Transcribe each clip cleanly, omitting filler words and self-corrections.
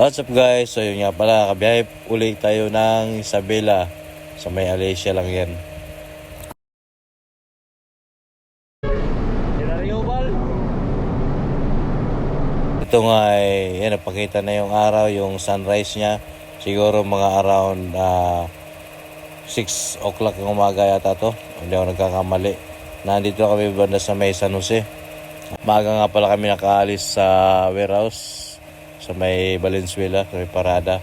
What's up guys? So yun nga pala, kabiyahe ulit tayo ng Isabela. Sa may Alicia lang yan. Ito nga ay, yan, napakita na yung araw, yung sunrise niya. Siguro mga around 6 o'clock ng umaga yata to. Hindi ako nagkakamali. Nandito kami banda sa may San Jose. Maaga nga pala kami nakaalis sa warehouse sa may Valenzuela, sa may parada.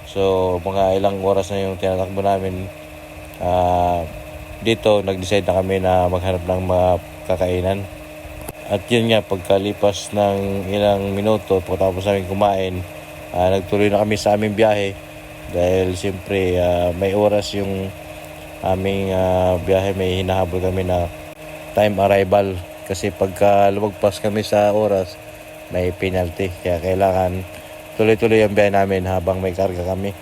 So mga ilang oras na yung tinatakbo namin. Dito nag-decide na kami na maghanap ng mga kakainan. At yun nga, pagkalipas ng ilang minuto pagkatapos namin kumain, nagtuloy na kami sa aming biyahe. Dahil siyempre may oras yung aming biyahe, may hinahabol kami na time arrival. Kasi pagka lumagpas kami sa oras, may penalty. Kaya kailangan tuloy-tuloy ang biyahe namin habang may karga kami.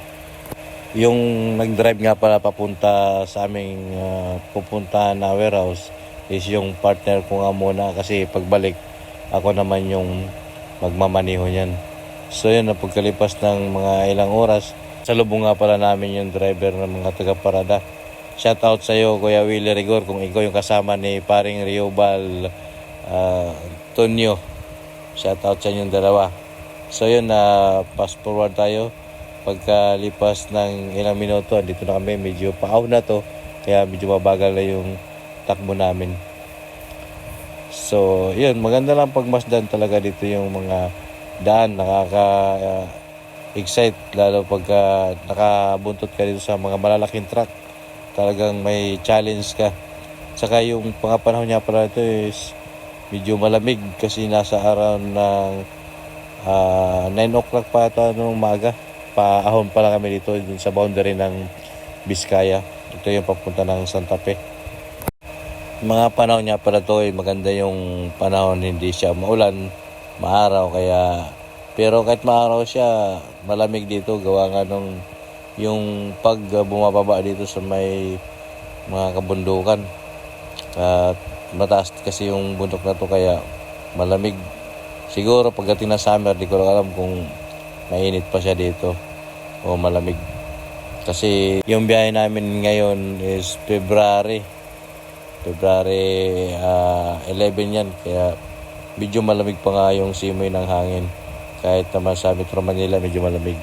Yung nag-drive nga pala papunta sa aming pupuntahan na warehouse is yung partner ko nga muna, kasi pagbalik ako naman yung magmamaniho niyan. So yun, pagkalipas ng mga ilang oras, salubong nga pala namin yung driver ng mga taga-parada. Shout out sa iyo, Kuya Willie Rigor, kung ikaw yung kasama ni paring Riobal Tonyo. Shout out sa inyong dalawa. So yun, fast forward tayo. Pagkalipas ng ilang minuto, dito na kami, medyo paaw na to, kaya medyo mabagal na yung takbo namin. So yun, maganda lang pagmasdan talaga dito yung mga daan, nakaka-excite lalo pagka nakabuntot ka dito sa mga malalaking truck. Talagang may challenge ka. Saka yung panahon niya pala ito is medyo malamig kasi nasa around ng 9 o'clock pa ito nung umaga. Paahon pala kami dito dun sa boundary ng Biskaya. Ito yung papunta ng Santa Fe. Mga panahon niya pala ito ay maganda yung panahon, hindi siya maulan, maaraw, kaya pero kahit maaraw siya, malamig dito gawa nga nung yung pag bumababa dito sa may mga kabundukan. At mataas kasi yung bundok na to, kaya malamig. Siguro pagdating na summer, di ko lang alam kung mainit pa siya dito o malamig. Kasi yung biyahe namin ngayon is February 11 yan, kaya medyo malamig pa nga yung simoy ng hangin. Kahit naman sa Metro Manila medyo malamig.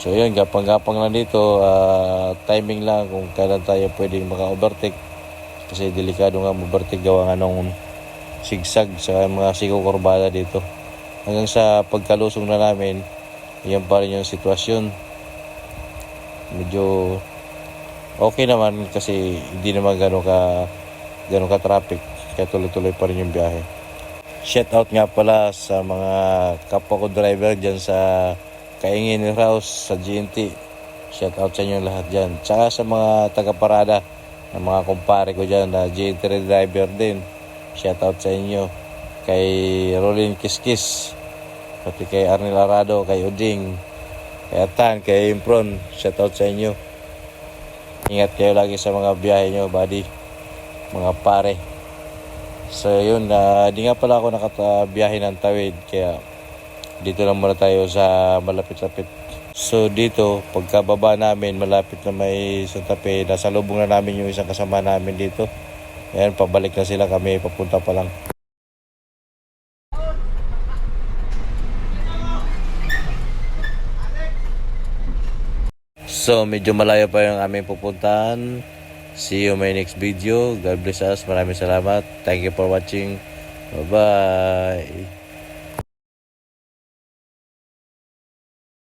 So yun, gapang-gapang lang dito, timing lang kung kailan tayo pwedeng maka-overtake. Kasi delikado nga overtake gawa nga nung sigsag sa mga sigaw kurbada dito. Hanggang sa pagkalusong na namin, yan pa rin yung sitwasyon. Medyo okay naman kasi hindi naman gano'n ka traffic, kaya tuloy-tuloy pa rin yung biyahe. Shout out nga pala sa mga kapwa ko driver dyan sa Kaingin House sa GNT. Shout out sa inyo lahat dyan. Tsaka sa mga taga-parada, ng mga kumpare ko dyan na GNT driver din. Shout out sa inyo. Kay Rolin Kiskis, pati kay Arnel Arado, kay Uding, kay Atan, kay Impron. Shout out sa inyo. Ingat kayo lagi sa mga biyahe nyo, buddy, mga pare. So yun, di nga pala ako nakabiyahe ng tawid, kaya dito lang muna tayo sa malapit-lapit. So dito, pagkababa namin, malapit na may Santa Fe, nasa lubong na namin yung isang kasama namin dito. Ayan, pabalik na sila, kami papunta pa lang. So medyo malayo pa yung aming pupuntahan. See you in my next video. God bless us. Maraming salamat. Thank you for watching. Bye bye.